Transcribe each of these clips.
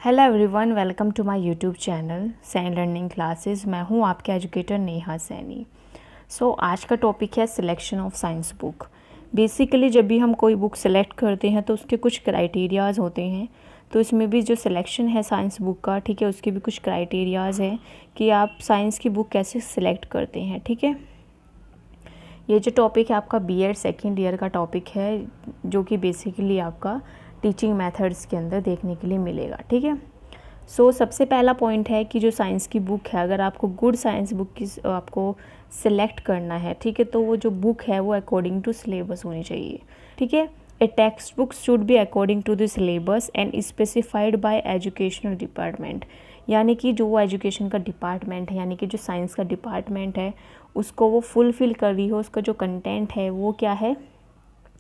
Hello everyone, welcome to my YouTube channel San learning classes. मैं हूं आपके educator Neha Saini. आज का टॉपिक है selection of science book. Basically जब भी हम कोई बुक सेलेक्ट करते हैं तो उसके कुछ क्राइटेरियाज़ होते हैं। तो इसमें भी जो सिलेक्शन है साइंस बुक का, ठीक है, उसके भी कुछ क्राइटेरियाज़ हैं कि आप साइंस की बुक कैसे सिलेक्ट करते हैं। ठीक है, ये जो टॉपिक है आपका बीएड सेकेंड ईयर का टॉपिक है, जो कि बेसिकली आपका टीचिंग मेथड्स के अंदर देखने के लिए मिलेगा। ठीक है, सबसे पहला पॉइंट है कि जो साइंस की बुक है, अगर आपको गुड साइंस बुक की आपको सिलेक्ट करना है, ठीक है, तो वो जो बुक है वो अकॉर्डिंग टू सिलेबस होनी चाहिए। ठीक है, a textbook should be according to the syllabus and specified by educational department. यानी कि जो वो एजुकेशन का डिपार्टमेंट है, यानी कि जो साइंस का डिपार्टमेंट है, उसको वो फुलफ़िल कर रही हो, उसका जो कंटेंट है वो क्या है,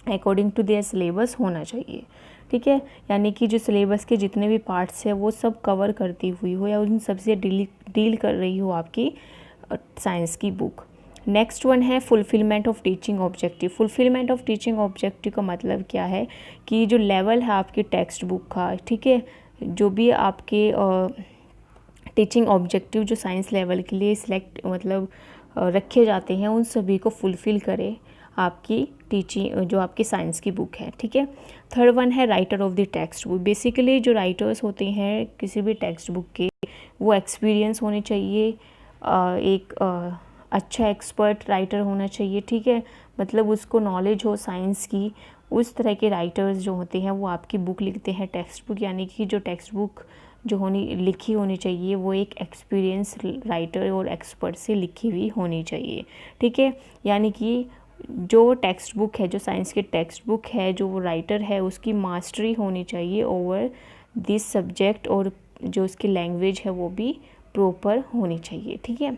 अकॉर्डिंग टू देयर सिलेबस होना चाहिए। ठीक है, यानी कि जो सिलेबस के जितने भी पार्ट्स हैं वो सब कवर करती हुई हो या उन सबसे डील कर रही हो आपकी साइंस की बुक। नेक्स्ट वन है fulfilment of teaching objective. Fulfilment of teaching objective का मतलब क्या है कि जो लेवल है आपकी टेक्स्ट बुक का, ठीक है, जो भी आपके टीचिंग ऑब्जेक्टिव जो साइंस लेवल के लिए सिलेक्ट रखे जाते हैं, उन सभी को फुलफ़िल करे आपकी टीचिंग जो आपकी साइंस की बुक है। ठीक है, थर्ड वन है writer of the text book. Basically जो राइटर्स होते हैं किसी भी टेक्स्ट बुक के, वो एक्सपीरियंस होने चाहिए, एक अच्छा एक्सपर्ट राइटर होना चाहिए। ठीक है, मतलब उसको नॉलेज हो साइंस की। उस तरह के राइटर्स जो होते हैं वो आपकी बुक लिखते हैं टेक्स्ट बुक, यानी कि जो टेक्स्ट बुक जो लिखी होनी चाहिए वो एक एक्सपीरियंस राइटर और एक्सपर्ट से लिखी हुई होनी चाहिए। ठीक है, यानी कि जो टेक्स्ट बुक है, जो साइंस की टेक्स्ट बुक है, जो वो राइटर है उसकी मास्टरी होनी चाहिए ओवर दिस सब्जेक्ट, और जो उसकी लैंग्वेज है वो भी प्रॉपर होनी चाहिए। ठीक है,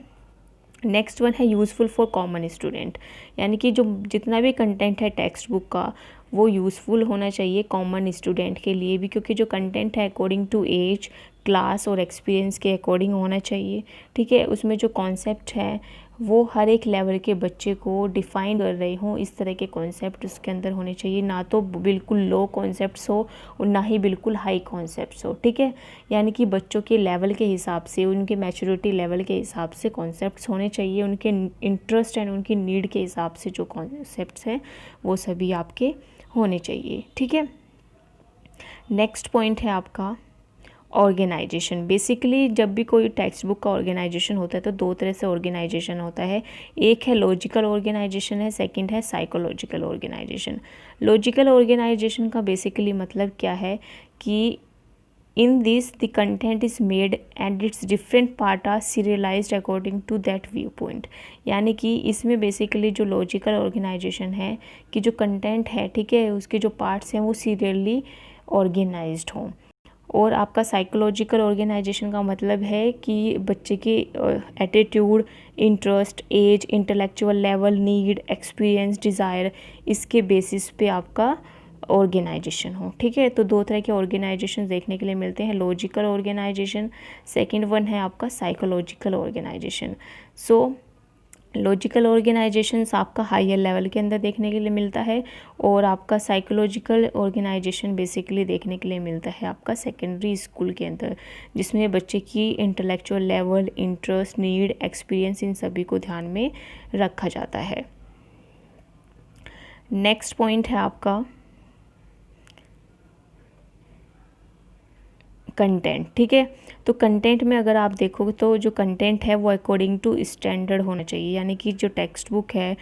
नेक्स्ट वन है यूज़फुल फॉर कॉमन स्टूडेंट। यानी कि जो जितना भी कंटेंट है टेक्स्ट बुक का वो यूज़फुल होना चाहिए कॉमन स्टूडेंट के लिए भी, क्योंकि जो कंटेंट है अकॉर्डिंग टू एज, क्लास और एक्सपीरियंस के अकॉर्डिंग होना चाहिए। ठीक है, उसमें जो कॉन्सेप्ट है वो हर एक लेवल के बच्चे को डिफ़ाइन कर रहे हों, इस तरह के कॉन्सेप्ट उसके अंदर होने चाहिए। ना तो बिल्कुल लो कॉन्सेप्ट्स हो और ना ही बिल्कुल हाई कॉन्सेप्ट्स हो। ठीक है, यानी कि बच्चों के लेवल के हिसाब से, उनके मैच्योरिटी लेवल के हिसाब से कॉन्सेप्ट्स होने चाहिए, उनके इंटरेस्ट एंड उनकी नीड के हिसाब से जो कॉन्सेप्ट्स हैं वो सभी आपके होने चाहिए। ठीक है, नेक्स्ट पॉइंट है आपका ऑर्गेनाइजेशन। बेसिकली जब भी कोई टेक्स्ट बुक का ऑर्गेनाइजेशन होता है तो दो तरह से ऑर्गेनाइजेशन होता है। एक है लॉजिकल ऑर्गेनाइजेशन है, सेकंड है साइकोलॉजिकल ऑर्गेनाइजेशन। लॉजिकल ऑर्गेनाइजेशन का बेसिकली मतलब क्या है कि in this the content is made and its different part are serialised according to that viewpoint. यानी कि इसमें बेसिकली जो लॉजिकल ऑर्गेनाइजेशन है कि जो कंटेंट है, ठीक है, उसके जो पार्ट्स हैं वो सीरियली ऑर्गेनाइज्ड हों। और आपका साइकोलॉजिकल ऑर्गेनाइजेशन का मतलब है कि बच्चे की attitude, interest, age, intellectual level, need, experience, desire, इसके बेसिस पे आपका ऑर्गेनाइजेशन हो। ठीक है, तो दो तरह के ऑर्गेनाइजेशन देखने के लिए मिलते हैं, लॉजिकल ऑर्गेनाइजेशन, सेकंड वन है आपका साइकोलॉजिकल ऑर्गेनाइजेशन। लॉजिकल ऑर्गेनाइजेशंस आपका हायर लेवल के अंदर देखने के लिए मिलता है, और आपका साइकोलॉजिकल ऑर्गेनाइजेशन बेसिकली देखने के लिए मिलता है आपका सेकेंडरी स्कूल के अंदर, जिसमें बच्चे की intellectual level, interest, need, experience, इन सभी को ध्यान में रखा जाता है। नेक्स्ट पॉइंट है आपका कंटेंट। ठीक है, तो कंटेंट में अगर आप देखोगे तो जो कंटेंट है वो अकॉर्डिंग टू स्टैंडर्ड होना चाहिए, यानी कि जो टेक्स्ट बुक है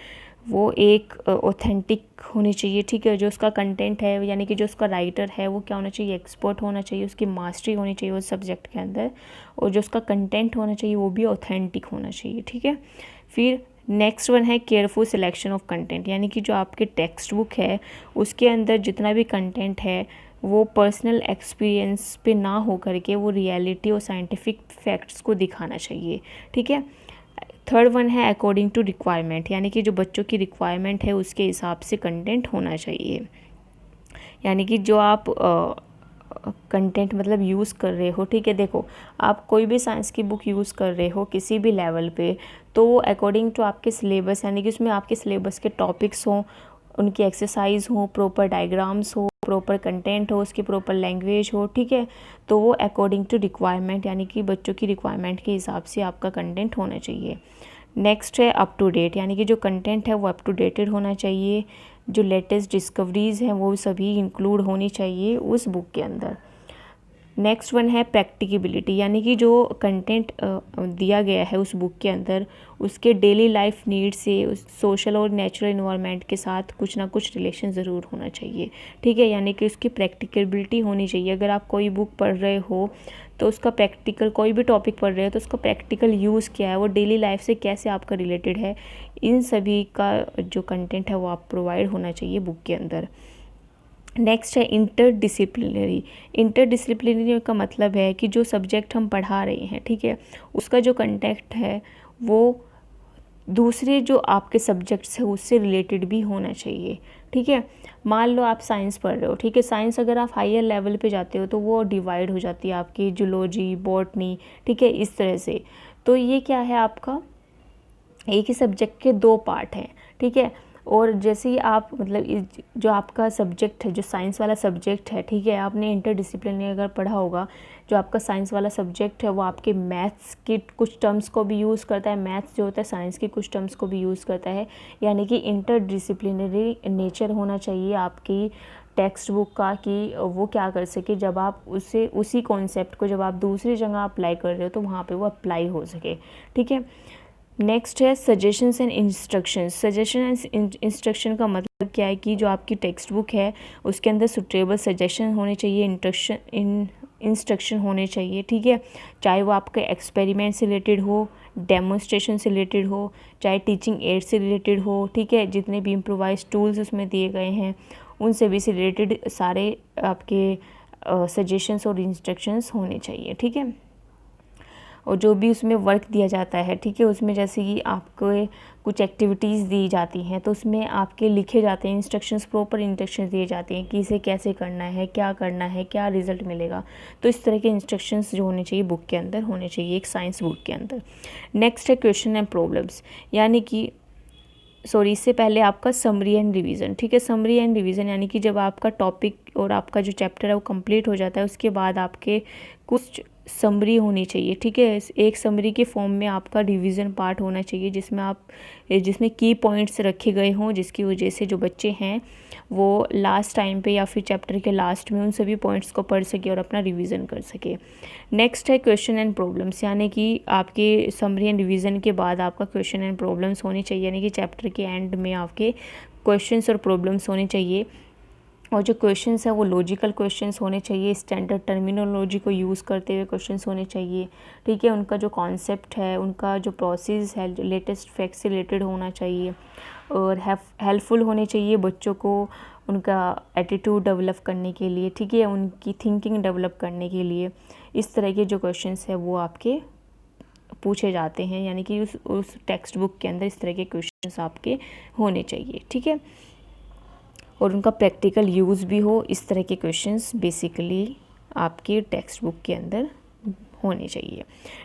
वो एक ऑथेंटिक होनी चाहिए। ठीक है, जो उसका कंटेंट है, यानी कि जो उसका राइटर है वो क्या होना चाहिए, एक्सपर्ट होना चाहिए, उसकी मास्टरी होनी चाहिए उस सब्जेक्ट के अंदर, और जो उसका कंटेंट होना चाहिए वो भी ऑथेंटिक होना चाहिए। ठीक है, फिर नेक्स्ट वन है केयरफुल सिलेक्शन ऑफ कंटेंट। यानी कि जो आपके टेक्स्ट बुक है उसके अंदर जितना भी कंटेंट है वो पर्सनल एक्सपीरियंस पे ना हो करके वो रियलिटी और साइंटिफिक फैक्ट्स को दिखाना चाहिए। ठीक है, थर्ड वन है अकॉर्डिंग टू रिक्वायरमेंट। यानी कि जो बच्चों की रिक्वायरमेंट है उसके हिसाब से कंटेंट होना चाहिए। यानी कि जो आप कंटेंट मतलब यूज़ कर रहे हो, ठीक है, देखो आप कोई भी साइंस की बुक यूज़ कर रहे हो किसी भी लेवल पे, तो वो अकॉर्डिंग टू आपके सिलेबस, यानी कि उसमें आपके सिलेबस के टॉपिक्स हों, उनकी एक्सरसाइज हो, प्रॉपर डायग्राम्स हो, प्रॉपर कंटेंट हो, उसकी प्रॉपर लैंग्वेज हो, ठीक है। तो वो अकॉर्डिंग टू रिक्वायरमेंट, यानी कि बच्चों की रिक्वायरमेंट के हिसाब से आपका कंटेंट होना चाहिए। नेक्स्ट है अप टू डेट, यानी कि जो कंटेंट है वो अप टू डेटेड होना चाहिए। जो लेटेस्ट डिस्कवरीज़ हैं वो सभी इंक्लूड होनी चाहिए उस बुक के अंदर। नेक्स्ट वन है प्रैक्टिकेबिलिटी, यानी कि जो कंटेंट दिया गया है उस बुक के अंदर उसके डेली लाइफ नीड से, उस सोशल और नेचुरल इन्वायरमेंट के साथ कुछ ना कुछ रिलेशन ज़रूर होना चाहिए, ठीक है। यानी कि उसकी प्रैक्टिकेबिलिटी होनी चाहिए। अगर आप कोई बुक पढ़ रहे हो तो उसका प्रैक्टिकल, कोई भी टॉपिक पढ़ रहे हो तो उसका प्रैक्टिकल यूज़ क्या है, वो डेली लाइफ से कैसे आपका रिलेटेड है, इन सभी का जो कंटेंट है वो आप प्रोवाइड होना चाहिए बुक के अंदर। नेक्स्ट है इंटरडिसिप्लिनरी। इंटरडिसिप्लिनरी का मतलब है कि जो सब्जेक्ट हम पढ़ा रहे हैं, ठीक है, उसका जो कंटेंट है वो दूसरे जो आपके सब्जेक्ट्स हैं उससे रिलेटेड भी होना चाहिए, ठीक है। मान लो आप साइंस पढ़ रहे हो, ठीक है, साइंस अगर आप हायर लेवल पे जाते हो तो वो डिवाइड हो जाती है आपकी जूलॉजी, बॉटनी, ठीक है, इस तरह से। तो ये क्या है, आपका एक ही सब्जेक्ट के दो पार्ट हैं, ठीक है। और जैसे ही आप मतलब जो आपका सब्जेक्ट है, जो साइंस वाला सब्जेक्ट है, ठीक है, आपने इंटरडिसिप्लिनरी अगर पढ़ा होगा, जो आपका साइंस वाला सब्जेक्ट है वो आपके मैथ्स के कुछ टर्म्स को भी यूज़ करता है, मैथ्स जो होता है साइंस के कुछ टर्म्स को भी यूज़ करता है। यानी कि इंटरडिसिप्लिनरी नेचर होना चाहिए आपकी टेक्स्ट बुक का, कि वो क्या कर सके, जब आप उसी कॉन्सेप्ट को जब आप दूसरी जगह अप्लाई कर रहे हो तो वहाँ पे वो अप्लाई हो सके, ठीक है। नेक्स्ट है suggestions and instructions. Suggestion and instruction का मतलब क्या है कि जो आपकी टेक्स्ट बुक है उसके अंदर सुटेबल सजेशन होने चाहिए, इंस्ट्रक्शन होने चाहिए, ठीक है। चाहे वो आपके एक्सपेरिमेंट से रिलेटेड हो, डेमोन्स्ट्रेशन से रिलेटेड हो, चाहे टीचिंग एड से रिलेटेड हो, ठीक है, जितने भी इम्प्रोवाइज टूल्स उसमें दिए गए हैं उनसे भी से रिलेटेड सारे आपके सजेशंस और इंस्ट्रक्शंस होने चाहिए, ठीक है। और जो भी उसमें वर्क दिया जाता है, ठीक है, उसमें जैसे कि आपको कुछ एक्टिविटीज़ दी जाती हैं तो उसमें आपके लिखे जाते हैं इंस्ट्रक्शंस, प्रॉपर इंस्ट्रक्शंस दिए जाते हैं कि इसे कैसे करना है, क्या करना है, क्या रिज़ल्ट मिलेगा। तो इस तरह के इंस्ट्रक्शंस जो होने चाहिए बुक के अंदर होने चाहिए, एक साइंस बुक के अंदर। नेक्स्ट है क्वेश्चन एंड प्रॉब्लम्स, यानी कि इससे पहले आपका समरी एंड रिवीजन, ठीक है। समरी एंड रिवीजन यानी कि जब आपका टॉपिक और आपका जो चैप्टर है वो कंप्लीट हो जाता है उसके बाद आपके कुछ समरी होनी चाहिए, ठीक है। एक समरी के फॉर्म में आपका रिवीजन पार्ट होना चाहिए जिसमें की पॉइंट्स रखे गए हों, जिसकी वजह से जो बच्चे हैं वो लास्ट टाइम पे या फिर चैप्टर के लास्ट में उन सभी पॉइंट्स को पढ़ सके और अपना रिवीजन कर सके। नेक्स्ट है क्वेश्चन एंड प्रॉब्लम्स, यानी कि आपके समरी एंड रिवीजन के बाद आपका क्वेश्चन एंड प्रॉब्लम्स होनी चाहिए, यानी कि चैप्टर के एंड में आपके क्वेश्चंस और प्रॉब्लम्स होने चाहिए। और जो क्वेश्चंस है वो लॉजिकल क्वेश्चंस होने चाहिए, स्टैंडर्ड टर्मिनोलॉजी को यूज़ करते हुए क्वेश्चंस होने चाहिए, ठीक है। उनका जो कॉन्सेप्ट है, उनका जो प्रोसेस है, जो लेटेस्ट फैक्ट से रिलेटेड होना चाहिए और हेल्पफुल होने चाहिए बच्चों को उनका एटीट्यूड डेवलप करने के लिए, ठीक है, उनकी थिंकिंग डेवलप करने के लिए। इस तरह के जो क्वेश्चंस है वो आपके पूछे जाते हैं, यानी कि उस टेक्स्ट बुक के अंदर इस तरह के क्वेश्चंस आपके होने चाहिए, ठीक है। और उनका प्रैक्टिकल यूज़ भी हो, इस तरह के क्वेश्चंस बेसिकली आपके टेक्स्ट बुक के अंदर होने चाहिए।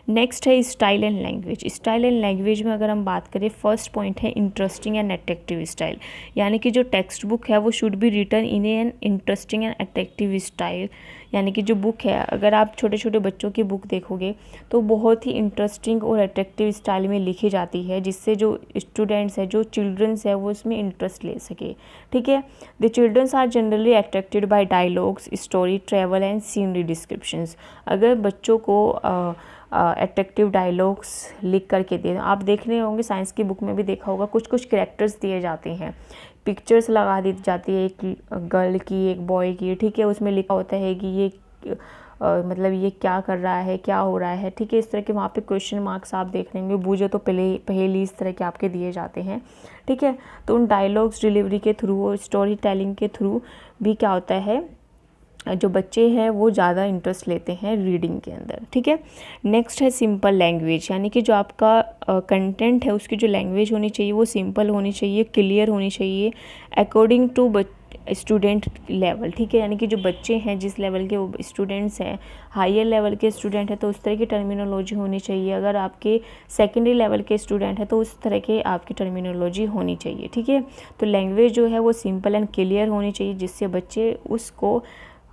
नेक्स्ट है style and language. Style and language में अगर हम बात करें, फर्स्ट पॉइंट है इंटरेस्टिंग एंड अट्रैक्टिव स्टाइल, यानी कि जो टेक्स्ट बुक है वो should be written in an interesting and attractive style. यानी कि जो बुक है, अगर आप छोटे छोटे बच्चों की बुक देखोगे तो बहुत ही इंटरेस्टिंग और अट्रैक्टिव स्टाइल में लिखी जाती है, जिससे जो स्टूडेंट्स है, जो चिल्ड्रंस है, वो इसमें इंटरेस्ट ले सके, ठीक है। The childrens are generally attracted by dialogues, story, travel and scenery descriptions. अगर बच्चों को अट्रैक्टिव डायलॉग्स लिख करके दे, आप देख रहे होंगे साइंस की बुक में भी देखा होगा, कुछ कुछ कैरेक्टर्स दिए जाते हैं, पिक्चर्स लगा दी जाती है, एक गर्ल की, एक बॉय की, ठीक है, उसमें लिखा होता है कि ये मतलब ये क्या कर रहा है, क्या हो रहा है, ठीक है। इस तरह के वहाँ पे क्वेश्चन मार्क्स आप देख लेंगे, बूझे तो पहले इस तरह के आपके दिए जाते हैं, ठीक है। तो उन डायलॉग्स डिलीवरी के थ्रू और स्टोरी टेलिंग के थ्रू भी क्या होता है, जो बच्चे हैं वो ज़्यादा इंटरेस्ट लेते हैं रीडिंग के अंदर, ठीक है। नेक्स्ट है सिंपल लैंग्वेज, यानी कि जो आपका कंटेंट है उसकी जो लैंग्वेज होनी चाहिए वो सिंपल होनी चाहिए, क्लियर होनी चाहिए, अकॉर्डिंग टू स्टूडेंट लेवल, ठीक है, यानी कि जो बच्चे हैं जिस लेवल के वो स्टूडेंट्स हैं, हायर लेवल के स्टूडेंट हैं तो उस तरह की टर्मिनोलॉजी होनी चाहिए। अगर आपके सेकेंडरी लेवल के स्टूडेंट हैं तो उस तरह के आपकी टर्मिनोलॉजी होनी चाहिए, ठीक है। तो लैंग्वेज जो है वो सिंपल एंड क्लियर होनी चाहिए, जिससे बच्चे उसको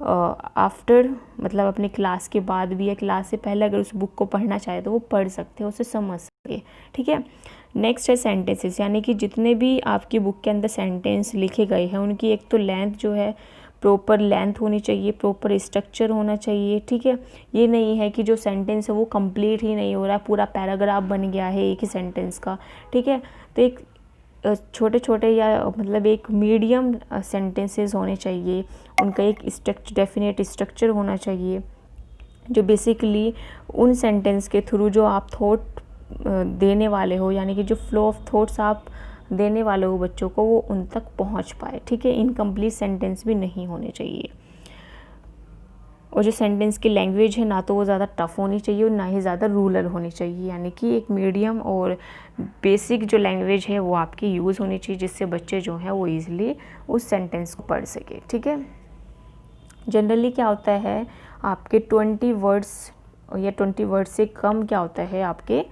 आफ्टर मतलब अपनी क्लास के बाद भी या क्लास से पहले अगर उस बुक को पढ़ना चाहे तो वो पढ़ सकते हैं, उसे समझ सके, ठीक है। नेक्स्ट है सेंटेंसेस, यानी कि जितने भी आपकी बुक के अंदर सेंटेंस लिखे गए हैं उनकी एक तो लेंथ जो है प्रॉपर लेंथ होनी चाहिए, प्रॉपर स्ट्रक्चर होना चाहिए, ठीक है। ये नहीं है कि जो सेंटेंस है वो कंप्लीट ही नहीं हो रहा है, पूरा पैराग्राफ बन गया है एक ही सेंटेंस का, ठीक है। तो एक छोटे छोटे या मतलब एक मीडियम सेंटेंसेस होने चाहिए, उनका एक डेफिनेट स्ट्रक्चर होना चाहिए, जो बेसिकली उन सेंटेंस के थ्रू जो आप थॉट देने वाले हो, यानी कि जो फ्लो ऑफ थॉट्स आप देने वाले हो बच्चों को, वो उन तक पहुंच पाए, ठीक है। इनकम्प्लीट सेंटेंस भी नहीं होने चाहिए। और जो सेंटेंस की लैंग्वेज है ना तो वो ज़्यादा टफ होनी चाहिए और ना ही ज़्यादा रूरल होनी चाहिए, यानी कि एक मीडियम और बेसिक जो लैंग्वेज है वो आपकी यूज़ होनी चाहिए, जिससे बच्चे जो हैं वो ईज़िली उस सेंटेंस को पढ़ सके, ठीक है। जनरली क्या होता है आपके 20 वर्ड्स या 20 वर्ड्स से कम क्या होता है आपके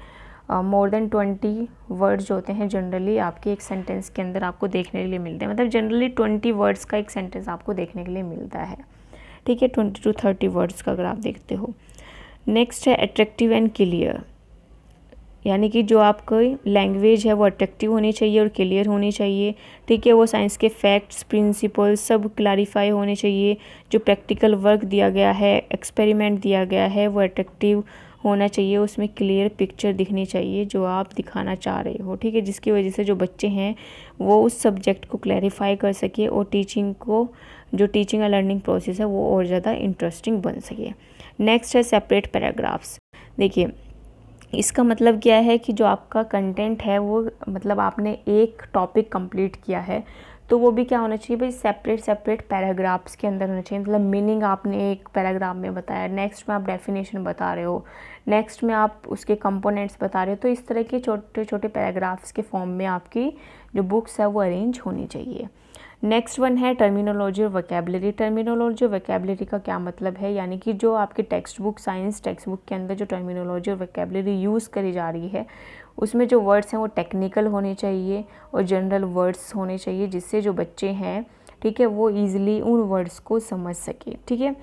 मोर देन 20 वर्ड्स जो होते हैं जनरली आपके एक सेंटेंस के अंदर आपको देखने के लिए मिलते हैं, मतलब जनरली 20 वर्ड्स का एक सेंटेंस आपको देखने के लिए मिलता है, ठीक है, 20 to 30 वर्ड्स का अगर आप देखते हो। नेक्स्ट है अट्रैक्टिव एंड क्लियर, यानी कि जो आपकी लैंग्वेज है वो अट्रैक्टिव होनी चाहिए और क्लियर होनी चाहिए, ठीक है। वो साइंस के फैक्ट्स प्रिंसिपल्स सब क्लैरिफाई होने चाहिए, जो प्रैक्टिकल वर्क दिया गया है, एक्सपेरिमेंट दिया गया है, वो अट्रैक्टिव होना चाहिए, उसमें क्लियर पिक्चर दिखनी चाहिए जो आप दिखाना चाह रहे हो, ठीक है, जिसकी वजह से जो बच्चे हैं वो उस सब्जेक्ट को क्लैरिफाई कर सके और टीचिंग को जो टीचिंग और लर्निंग प्रोसेस है वो और ज़्यादा इंटरेस्टिंग बन सके। नेक्स्ट है सेपरेट पैराग्राफ्स। देखिए इसका मतलब क्या है कि जो आपका कंटेंट है वो मतलब आपने एक टॉपिक कंप्लीट किया है तो वो भी क्या होना चाहिए भाई, सेपरेट सेपरेट पैराग्राफ्स के अंदर होना चाहिए। मतलब मीनिंग आपने एक पैराग्राफ में बताया, नेक्स्ट में आप डेफिनेशन बता रहे हो, नेक्स्ट में आप उसके कंपोनेंट्स बता रहे हो, तो इस तरह के छोटे छोटे पैराग्राफ्स के फॉर्म में आपकी जो बुक्स है वो अरेंज होनी चाहिए। नेक्स्ट वन है टर्मिनोलॉजी और वोकैबुलरी। टर्मिनोलॉजी और वोकैबुलरी का क्या मतलब है, यानी कि जो आपकी text book science text book के अंदर जो टर्मिनोलॉजी और वोकैबुलरी यूज़ करी जा रही है उसमें जो वर्ड्स हैं वो टेक्निकल होने चाहिए और जनरल वर्ड्स होने चाहिए, जिससे जो बच्चे हैं ठीक है वो ईज़िली उन वर्ड्स को समझ सके, ठीक है।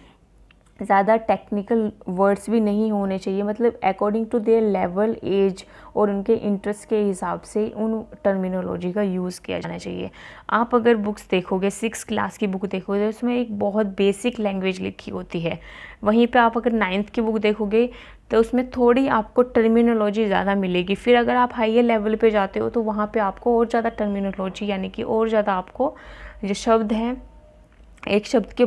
ज़्यादा टेक्निकल वर्ड्स भी नहीं होने चाहिए, मतलब according to their level age और उनके इंटरेस्ट के हिसाब से उन टर्मिनोलॉजी का यूज़ किया जाना चाहिए। आप अगर बुक्स देखोगे 6 क्लास की बुक देखोगे तो उसमें एक बहुत बेसिक लैंग्वेज लिखी होती है, वहीं पे आप अगर 9th की बुक देखोगे तो उसमें थोड़ी आपको टर्मिनोलॉजी ज़्यादा मिलेगी। फिर अगर आप हायर लेवल पे जाते हो तो वहाँ पे आपको और ज़्यादा टर्मिनोलॉजी यानी कि और ज़्यादा आपको जो शब्द हैं एक शब्द के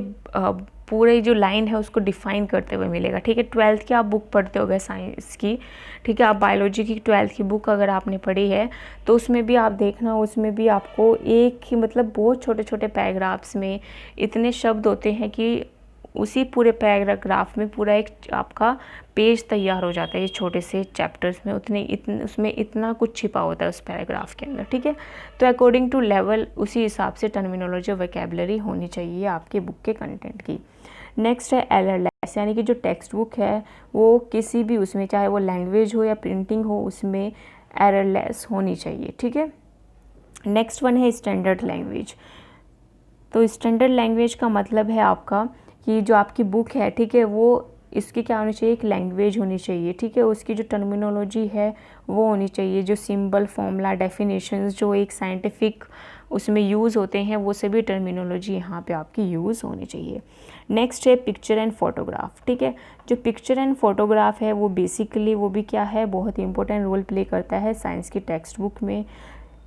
पूरे जो लाइन है उसको डिफ़ाइन करते हुए मिलेगा, ठीक है। 12th की आप बुक पढ़ते हो गए साइंस की, ठीक है, आप बायोलॉजी की 12th की बुक अगर आपने पढ़ी है तो उसमें भी आप देखना, उसमें भी आपको एक ही मतलब बहुत छोटे छोटे पैराग्राफ्स में इतने शब्द होते हैं कि उसी पूरे पैराग्राफ में पूरा एक आपका पेज तैयार हो जाता है। ये छोटे से चैप्टर्स में उसमें इतना कुछ छिपा होता है उस पैराग्राफ के अंदर, ठीक है। तो अकॉर्डिंग टू लेवल उसी हिसाब से टर्मिनोलॉजी और वोकैबुलरी होनी चाहिए आपके बुक के कंटेंट की। नेक्स्ट है एररलेस, यानी कि जो टेक्स्ट बुक है वो किसी भी उसमें चाहे वो लैंग्वेज हो या प्रिंटिंग हो उसमें एररलेस होनी चाहिए, ठीक है। नेक्स्ट वन है स्टैंडर्ड लैंग्वेज। तो स्टैंडर्ड लैंग्वेज का मतलब है आपका कि जो आपकी बुक है ठीक है वो इसकी क्या होनी चाहिए, एक लैंग्वेज होनी चाहिए, ठीक है। उसकी जो टर्मिनोलॉजी है वो होनी चाहिए, जो सिंबल फॉर्मूला डेफिनेशंस जो एक साइंटिफिक उसमें यूज़ होते हैं वो सभी टर्मिनोलॉजी यहाँ पे आपकी यूज़ होनी चाहिए। नेक्स्ट है पिक्चर एंड फोटोग्राफ, ठीक है। जो पिक्चर एंड फोटोग्राफ है वो बेसिकली वो भी क्या है, बहुत इंपॉर्टेंट रोल प्ले करता है साइंस की टेक्स्ट बुक में।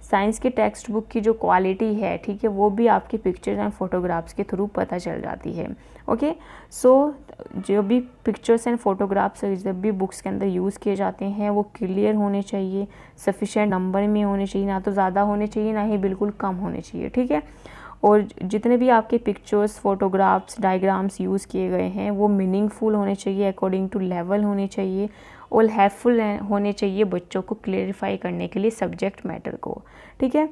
साइंस की टेक्स्ट बुक की जो क्वालिटी है ठीक है वो भी आपके पिक्चर्स एंड फोटोग्राफ्स के थ्रू पता चल जाती है, ओके। सो जो भी पिक्चर्स एंड फोटोग्राफ्स जब भी बुक्स के अंदर यूज़ किए जाते हैं वो क्लियर होने चाहिए, सफिशेंट नंबर में होने चाहिए, ना तो ज़्यादा होने चाहिए ना ही बिल्कुल कम होने चाहिए, ठीक है। और जितने भी आपके पिक्चर्स फोटोग्राफ्स डायग्राम्स यूज़ किए गए हैं वो मीनिंगफुल होने चाहिए, अकॉर्डिंग टू लेवल होने चाहिए और हेल्पफुल होने चाहिए बच्चों को क्लेरिफाई करने के लिए सब्जेक्ट मैटर को, ठीक है।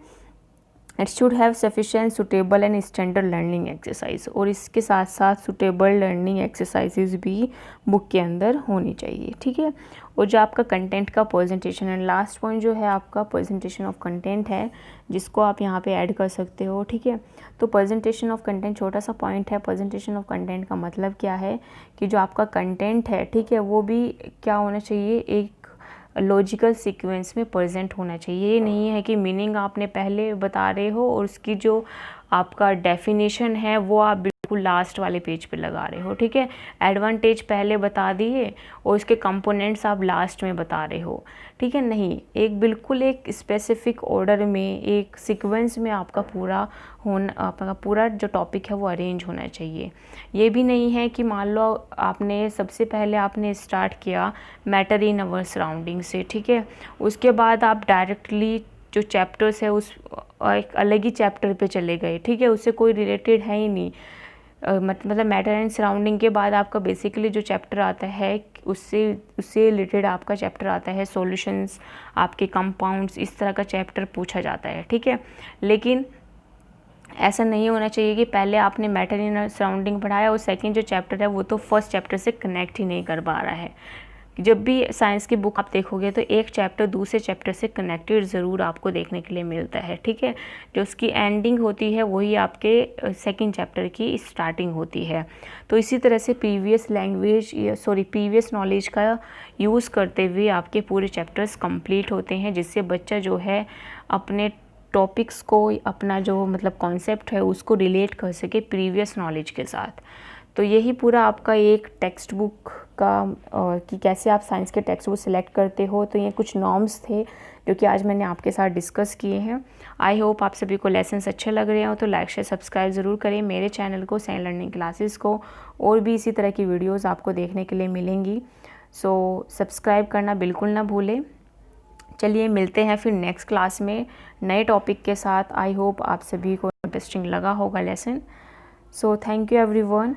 It should have sufficient suitable and standard learning exercise, और इसके साथ साथ सुटेबल लर्निंग एक्सरसाइजेज भी बुक के अंदर होनी चाहिए, ठीक है। और जो आपका कंटेंट का प्रेजेंटेशन है, लास्ट पॉइंट जो है आपका प्रेजेंटेशन ऑफ कंटेंट है, जिसको आप यहाँ पे ऐड कर सकते हो, ठीक है। तो प्रेजेंटेशन ऑफ कंटेंट छोटा सा पॉइंट है। प्रेजेंटेशन ऑफ कंटेंट का मतलब क्या है कि जो आपका कंटेंट है, ठीक है, वो भी क्या होना चाहिए, एक लॉजिकल सीक्वेंस में प्रेजेंट होना चाहिए। ये नहीं है कि मीनिंग आपने पहले बता रहे हो और उसकी जो आपका डेफिनेशन है वो आप बिल्कुल लास्ट वाले पेज पे लगा रहे हो, ठीक है। एडवांटेज पहले बता दिए और उसके कंपोनेंट्स आप लास्ट में बता रहे हो, ठीक है। नहीं, एक बिल्कुल एक स्पेसिफिक ऑर्डर में, एक सीक्वेंस में आपका पूरा जो टॉपिक है वो अरेंज होना चाहिए। ये भी नहीं है कि मान लो आपने सबसे पहले आपने स्टार्ट किया मैटर इन अवर सराउंडिंग से, ठीक है, उसके बाद आप डायरेक्टली जो चैप्टर्स है उस एक अलग ही चैप्टर पे चले गए, ठीक है, उससे कोई रिलेटेड है ही नहीं। मतलब मैटर एंड सराउंडिंग के बाद आपका बेसिकली जो चैप्टर आता है उससे रिलेटेड आपका चैप्टर आता है सॉल्यूशंस, आपके कंपाउंड्स, इस तरह का चैप्टर पूछा जाता है, ठीक है। लेकिन ऐसा नहीं होना चाहिए कि पहले आपने मैटर इन सराउंडिंग पढ़ाया और सेकंड जो चैप्टर है वो तो फर्स्ट चैप्टर से कनेक्ट ही नहीं कर पा रहा है। जब भी साइंस की बुक आप देखोगे तो एक चैप्टर दूसरे चैप्टर से कनेक्टेड ज़रूर आपको देखने के लिए मिलता है, ठीक है। जो उसकी एंडिंग होती है वही आपके सेकंड चैप्टर की स्टार्टिंग होती है। तो इसी तरह से प्रीवियस नॉलेज का यूज़ करते हुए आपके पूरे चैप्टर्स कंप्लीट होते हैं, जिससे बच्चा जो है अपने टॉपिक्स को, अपना जो मतलब कॉन्सेप्ट है उसको रिलेट कर सके प्रीवियस नॉलेज के साथ। तो यही पूरा आपका एक टेक्स्ट बुक का कि कैसे आप साइंस के टेक्स्ट बुक सिलेक्ट करते हो। तो ये कुछ नॉर्म्स थे जो कि आज मैंने आपके साथ डिस्कस किए हैं। आई होप आप सभी को लेसन्स अच्छे लग रहे हो, तो लाइक शेयर सब्सक्राइब ज़रूर करें मेरे चैनल को, साइंस लर्निंग क्लासेस को। और भी इसी तरह की वीडियोज़ आपको देखने के लिए मिलेंगी, सो सब्सक्राइब करना बिल्कुल ना भूलें। चलिए मिलते हैं फिर नेक्स्ट क्लास में नए टॉपिक के साथ। आई होप आप सभी को इंटरेस्टिंग लगा होगा lesson. So thank you everyone.